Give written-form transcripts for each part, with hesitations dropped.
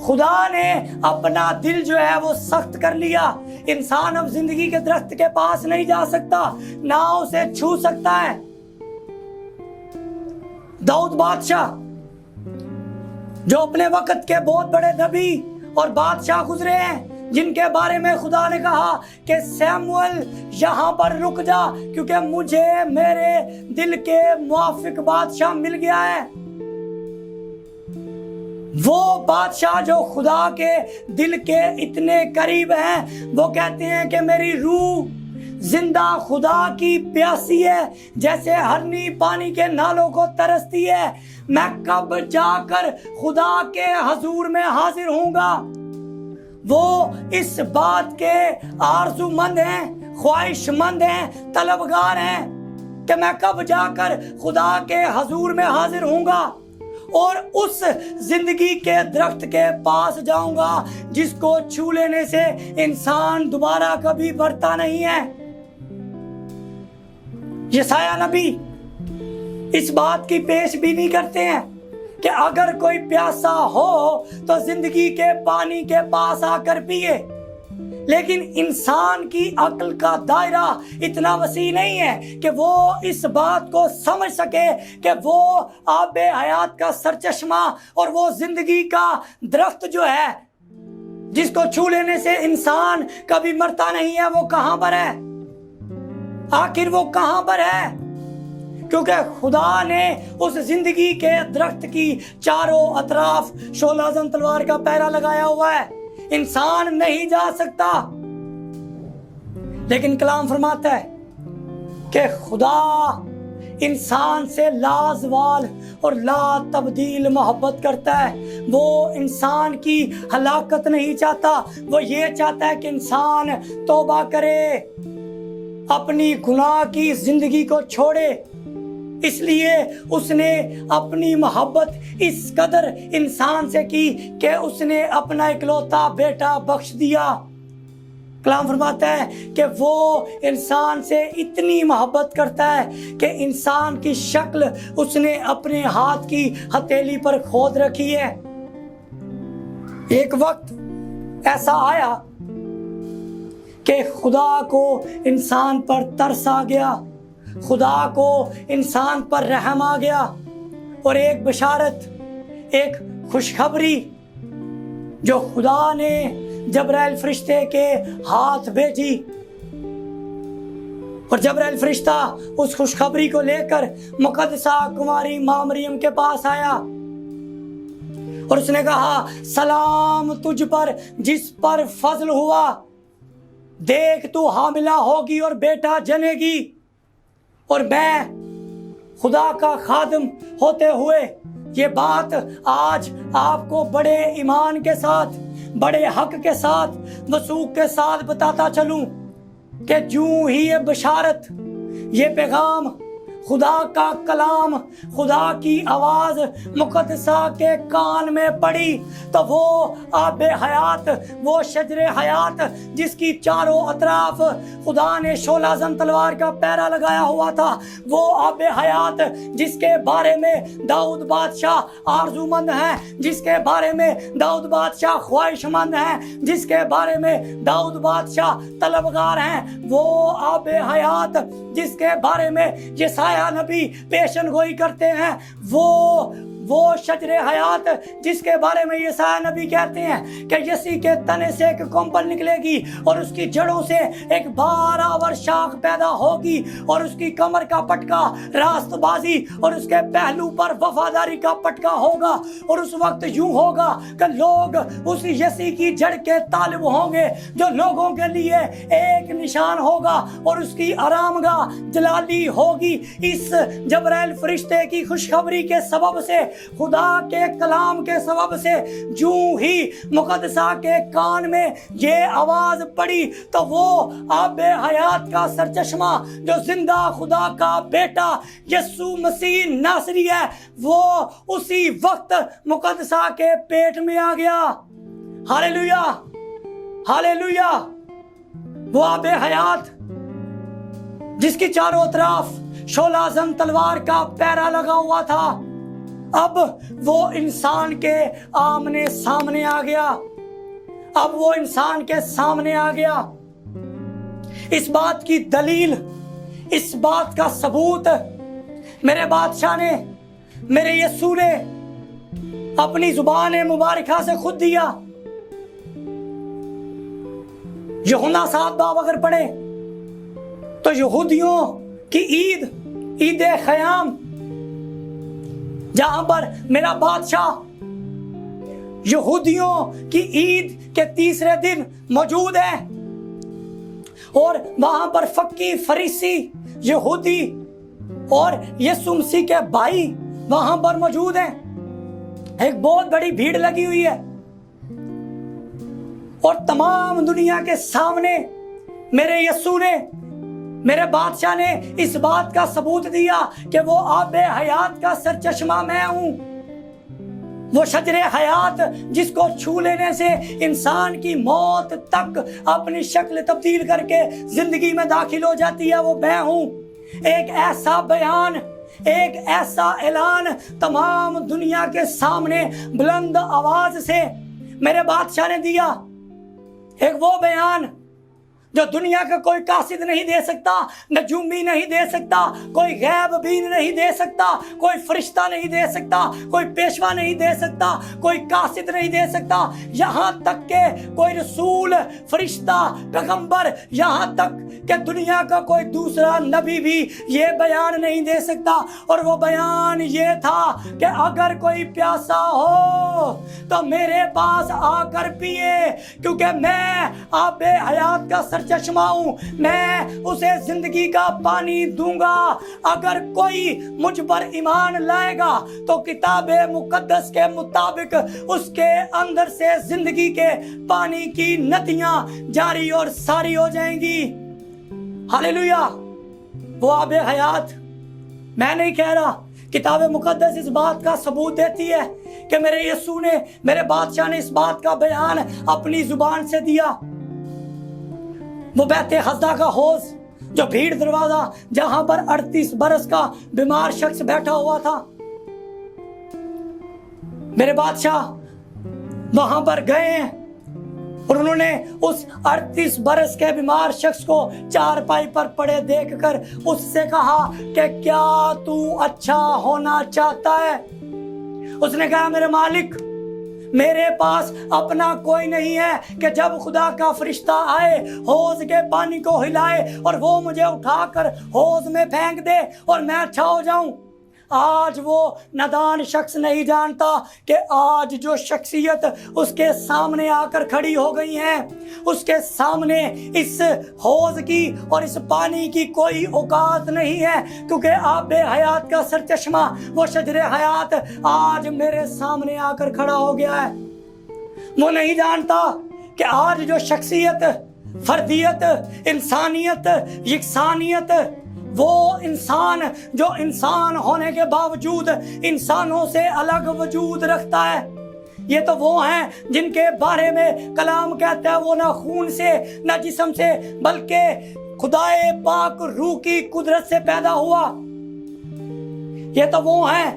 خدا نے اپنا دل جو ہے وہ سخت کر لیا. انسان اب زندگی کے درخت کے پاس نہیں جا سکتا, نہ اسے چھو سکتا ہے. داؤد بادشاہ جو اپنے وقت کے بہت بڑے نبی اور بادشاہ گزرے ہیں, جن کے بارے میں خدا نے کہا کہ سیموئل یہاں پر رک جا کیونکہ مجھے میرے دل کے موافق بادشاہ مل گیا ہے. وہ بادشاہ جو خدا کے دل کے اتنے قریب ہیں, وہ کہتے ہیں کہ میری روح زندہ خدا کی پیاسی ہے, جیسے ہرنی پانی کے نالوں کو ترستی ہے. میں کب جا کر خدا کے حضور میں حاضر ہوں گا. وہ اس بات کے آرزو مند ہیں, خواہش مند ہیں, طلبگار ہیں کہ میں کب جا کر خدا کے حضور میں حاضر ہوں گا اور اس زندگی کے درخت کے پاس جاؤں گا جس کو چھو لینے سے انسان دوبارہ کبھی مرتا نہیں ہے. یسایہ نبی اس بات کی پیش بینی کرتے ہیں کہ اگر کوئی پیاسا ہو تو زندگی کے پانی کے پاس آ کر پیے, لیکن انسان کی عقل کا دائرہ اتنا وسیع نہیں ہے کہ وہ اس بات کو سمجھ سکے کہ وہ آب حیات کا سرچشمہ اور وہ زندگی کا درخت جو ہے جس کو چھو لینے سے انسان کبھی مرتا نہیں ہے, وہ کہاں پر ہے. آخر وہ کہاں پر ہے؟ کیونکہ خدا نے اس زندگی کے درخت کی چاروں اطراف شعلہ زن تلوار کا پہرا لگایا ہوا ہے, انسان نہیں جا سکتا. لیکن کلام فرماتا ہے کہ خدا انسان سے لازوال اور لا تبدیل محبت کرتا ہے. وہ انسان کی ہلاکت نہیں چاہتا, وہ یہ چاہتا ہے کہ انسان توبہ کرے, اپنی گناہ کی زندگی کو چھوڑے. اس لیے اس نے اپنی محبت اس قدر انسان سے کی کہ اس نے اپنا اکلوتا بیٹا بخش دیا. کلام فرماتا ہے کہ وہ انسان سے اتنی محبت کرتا ہے کہ انسان کی شکل اس نے اپنے ہاتھ کی ہتھیلی پر کھود رکھی ہے. ایک وقت ایسا آیا کہ خدا کو انسان پر ترس آ گیا, خدا کو انسان پر رحم آ گیا, اور ایک بشارت, ایک خوشخبری جو خدا نے جبرائیل فرشتے کے ہاتھ بھیجی, اور جبرائیل فرشتہ اس خوشخبری کو لے کر مقدسہ کماری ماں مریم کے پاس آیا اور اس نے کہا, سلام تجھ پر جس پر فضل ہوا, دیکھ تو حاملہ ہوگی اور بیٹا جنے گی, اور میں خدا کا خادم ہوتے ہوئے یہ بات آج آپ کو بڑے ایمان کے ساتھ, بڑے حق کے ساتھ, وثوق کے ساتھ بتاتا چلوں کہ جوں ہی یہ بشارت, یہ پیغام, خدا کا کلام, خدا کی آواز مقدسہ کے کان میں پڑی تو وہ آب حیات, وہ شجر حیات جس کی چاروں اطراف خدا نے شعلہ زن تلوار کا پہرا لگایا ہوا تھا, وہ آب حیات جس کے بارے میں داؤد بادشاہ آرزو مند ہیں, جس کے بارے میں داؤد بادشاہ خواہش مند ہیں, جس کے بارے میں داؤد بادشاہ طلبگار ہیں, وہ آب حیات جس کے بارے میں یسایہ نبی پیشن گوئی کرتے ہیں, وہ شجر حیات جس کے بارے میں یسایہ نبی کہتے ہیں کہ یسی کے تنے سے ایک کمپل نکلے گی اور اس کی جڑوں سے ایک 12 ور شاخ پیدا ہوگی, اور اس کی کمر کا پٹکا راست بازی اور اس کے پہلو پر وفاداری کا پٹکا ہوگا. اور اس وقت یوں ہوگا کہ لوگ اس یسی کی جڑ کے طالب ہوں گے جو لوگوں کے لیے ایک نشان ہوگا اور اس کی آرامگاہ جلالی ہوگی. اس جبرائیل فرشتے کی خوشخبری کے سبب سے, خدا کے کلام کے سبب سے, جوں ہی مقدسہ کے کان میں یہ آواز پڑی تو وہ آب حیات کا سرچشمہ جو زندہ خدا کا بیٹا یسوع مسیح ناصری ہے, وہ اسی وقت مقدسہ کے پیٹ میں آ گیا. ہاللیلویا, ہاللیلویا. وہ آب حیات جس کی چاروں اطراف شعلہ زن تلوار کا پہرا لگا ہوا تھا, اب وہ انسان کے آمنے سامنے آ گیا، اب وہ انسان کے سامنے آ گیا۔ اس بات کی دلیل، اس بات کا ثبوت میرے بادشاہ نے، میرے یسوع نے اپنی زبان مبارکہ سے خود دیا۔ یوحنا 7 باب اگر پڑھیں تو یہودیوں کی عید خیام، جہاں پر میرا بادشاہ یہودیوں کی عید کے تیسرے دن موجود ہے، اور وہاں پر فقی، فریسی، یہودی اور یسوع مسیح کے بھائی وہاں پر موجود ہیں۔ ایک بہت بڑی بھیڑ لگی ہوئی ہے، اور تمام دنیا کے سامنے میرے یسوع نے، میرے بادشاہ نے اس بات کا ثبوت دیا کہ وہ آب حیات کا سرچشمہ میں ہوں، وہ شجر حیات جس کو چھو لینے سے انسان کی موت تک اپنی شکل تبدیل کر کے زندگی میں داخل ہو جاتی ہے، وہ میں ہوں۔ ایک ایسا بیان، ایک ایسا اعلان تمام دنیا کے سامنے بلند آواز سے میرے بادشاہ نے دیا۔ ایک وہ بیان جو دنیا کا کوئی قاصد نہیں دے سکتا، نجومی نہیں دے سکتا، کوئی غیب بین نہیں دے سکتا، کوئی فرشتہ نہیں دے سکتا، کوئی پیشوا نہیں دے سکتا، کوئی قاصد نہیں دے سکتا، یہاں تک کہ کوئی رسول، فرشتہ، پیغمبر، یہاں تک کہ دنیا کا کوئی دوسرا نبی بھی یہ بیان نہیں دے سکتا۔ اور وہ بیان یہ تھا کہ اگر کوئی پیاسا ہو تو میرے پاس آ کر پیے، کیونکہ میں آب حیات کا چشمہ ہوں، میں اسے زندگی کا پانی دوں گا۔ اگر کوئی مجھ پر ایمان لائے گا تو کتاب مقدس کے مطابق اس کے اندر سے زندگی کے پانی کی ندیاں جاری اور ساری ہو جائیں گی۔ ہاللیلویا۔ وہ آب حیات میں نہیں کہہ رہا، کتاب مقدس اس بات کا ثبوت دیتی ہے کہ میرے یسوع نے، میرے بادشاہ نے اس بات کا بیان اپنی زبان سے دیا۔ وہ بیت حسدہ کا حوض، جو بھیڑ دروازہ جہاں پر 38 برس کا بیمار شخص بیٹھا ہوا تھا، میرے بادشاہ وہاں پر گئے ہیں اور انہوں نے اس 38 برس کے بیمار شخص کو چارپائی پر پڑے دیکھ کر اس سے کہا کہ کیا تو اچھا ہونا چاہتا ہے؟ اس نے کہا میرے مالک، میرے پاس اپنا کوئی نہیں ہے کہ جب خدا کا فرشتہ آئے، حوض کے پانی کو ہلائے اور وہ مجھے اٹھا کر حوض میں پھینک دے اور میں اچھا ہو جاؤں۔ آج وہ نادان شخص نہیں جانتا کہ آج جو شخصیت اس کے سامنے آ کر کھڑی ہو گئی ہیں، اس کے سامنے اس حوض کی اور اس پانی کی کوئی اوقات نہیں ہے، کیونکہ آب حیات کا سرچشمہ، وہ شجر حیات آج میرے سامنے آ کر کھڑا ہو گیا ہے۔ وہ نہیں جانتا کہ آج جو شخصیت، فردیت، انسانیت، یکسانیت، وہ انسان جو انسان ہونے کے باوجود انسانوں سے الگ وجود رکھتا ہے، یہ تو وہ ہیں جن کے بارے میں کلام کہتا ہے وہ نہ خون سے نہ جسم سے بلکہ خدائے پاک روح کی قدرت سے پیدا ہوا۔ یہ تو وہ ہیں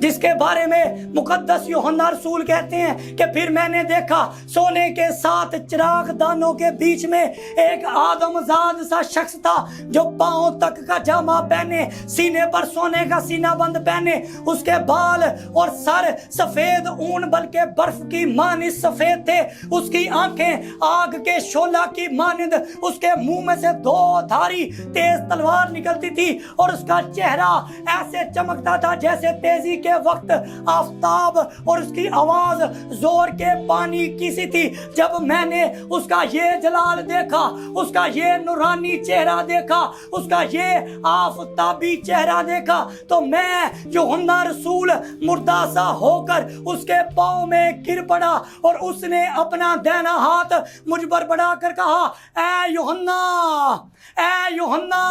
جس کے بارے میں مقدس یوحنا رسول کہتے ہیں کہ پھر میں نے دیکھا سونے کے 7 چراغ دانوں کے بیچ میں ایک آدم زاد سا شخص تھا جو پاؤں تک کا جامہ پہنے، سینے پر سونے کا سینہ بند پہنے، اس کے بال اور سر سفید اون بلکہ برف کی مانند سفید تھے، اس کی آنکھیں آگ کے شعلہ کی مانند، اس کے منہ میں سے 2 دھاری تیز تلوار نکلتی تھی اور اس کا چہرہ ایسے چمکتا تھا جیسے تیزی کے وقت آفتاب، اور اس کی آواز زور کے پانی کی سی تھی۔ جب میں نے اس کا یہ جلال دیکھا، اس کا یہ نورانی چہرہ دیکھا، اس کا یہ آفتابی چہرہ دیکھا، تو میں یوحنا رسول مردہ سا ہو کر اس کے پاؤں میں گر پڑا، اور اس نے اپنا دائنا ہاتھ مجھ پر بڑھا کر کہا، اے یوحنا، اے یوحنا،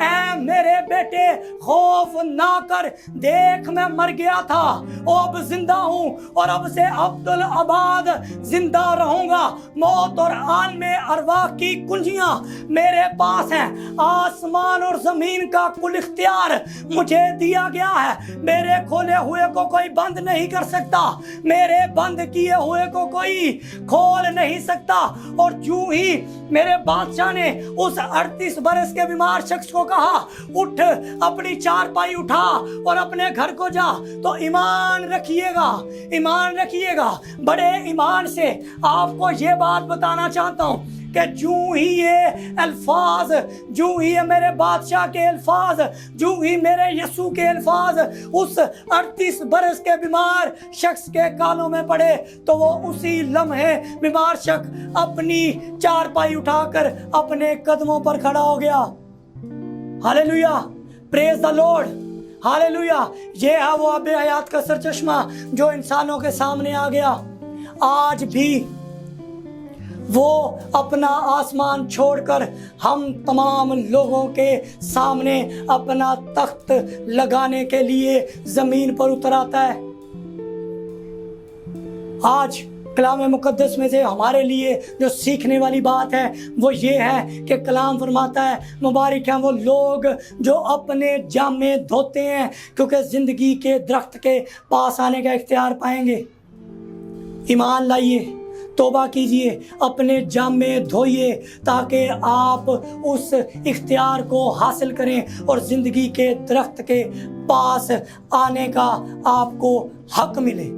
اے میرے بیٹے، خوف نہ کر، دیکھ میں مر گیا تھا وہ اب زندہ ہوں اور اب سے عبدل آباد زندہ رہوں گا. موت اور عالم ارواح کی کنجیاں میرے پاس ہیں. آسمان اور زمین کا کل اختیار مجھے دیا گیا ہے. میرے کھولے ہوئے کو کوئی بند نہیں کر سکتا, میرے بند کیے ہوئے کو کوئی کھول نہیں سکتا. اور جو ہی میرے بادشاہ نے اس 38 برس کے بیمار شخص کو کہا اٹھ اپنی چارپائی اٹھا اور اپنے گھر کو جا, تو ایمان رکھیے گا, ایمان رکھیے گا. بڑے ایمان سے آپ کو یہ بات بتانا چاہتا ہوں کہ جو ہی یہ الفاظ, جو ہی یہ میرے بادشاہ کے الفاظ, جو ہی میرے یسوع کے الفاظ اس 38 برس کے بیمار شخص کے کانوں میں پڑے, تو وہ اسی لمحے بیمار شخص اپنی چارپائی اٹھا کر اپنے قدموں پر کھڑا ہو گیا. ہاللیلویا, پریز دی لارڈ, ہاللیلویا. یہ ہے وہ آب حیات کا سرچشمہ جو انسانوں کے سامنے آ گیا. آج بھی وہ اپنا آسمان چھوڑ کر ہم تمام لوگوں کے سامنے اپنا تخت لگانے کے لیے زمین پر اتر آتا ہے. آج کلام مقدس میں سے ہمارے لیے جو سیکھنے والی بات ہے وہ یہ ہے کہ کلام فرماتا ہے مبارک ہیں وہ لوگ جو اپنے جامے دھوتے ہیں کیونکہ زندگی کے درخت کے پاس آنے کا اختیار پائیں گے. ایمان لائیے, توبہ کیجئے, اپنے جامے دھوئیے تاکہ آپ اس اختیار کو حاصل کریں اور زندگی کے درخت کے پاس آنے کا آپ کو حق ملے.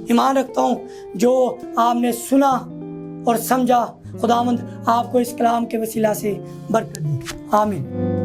ایمان رکھتا ہوں جو آپ نے سنا اور سمجھا, خداوند آپ کو اس کلام کے وسیلہ سے برکت دے. آمین.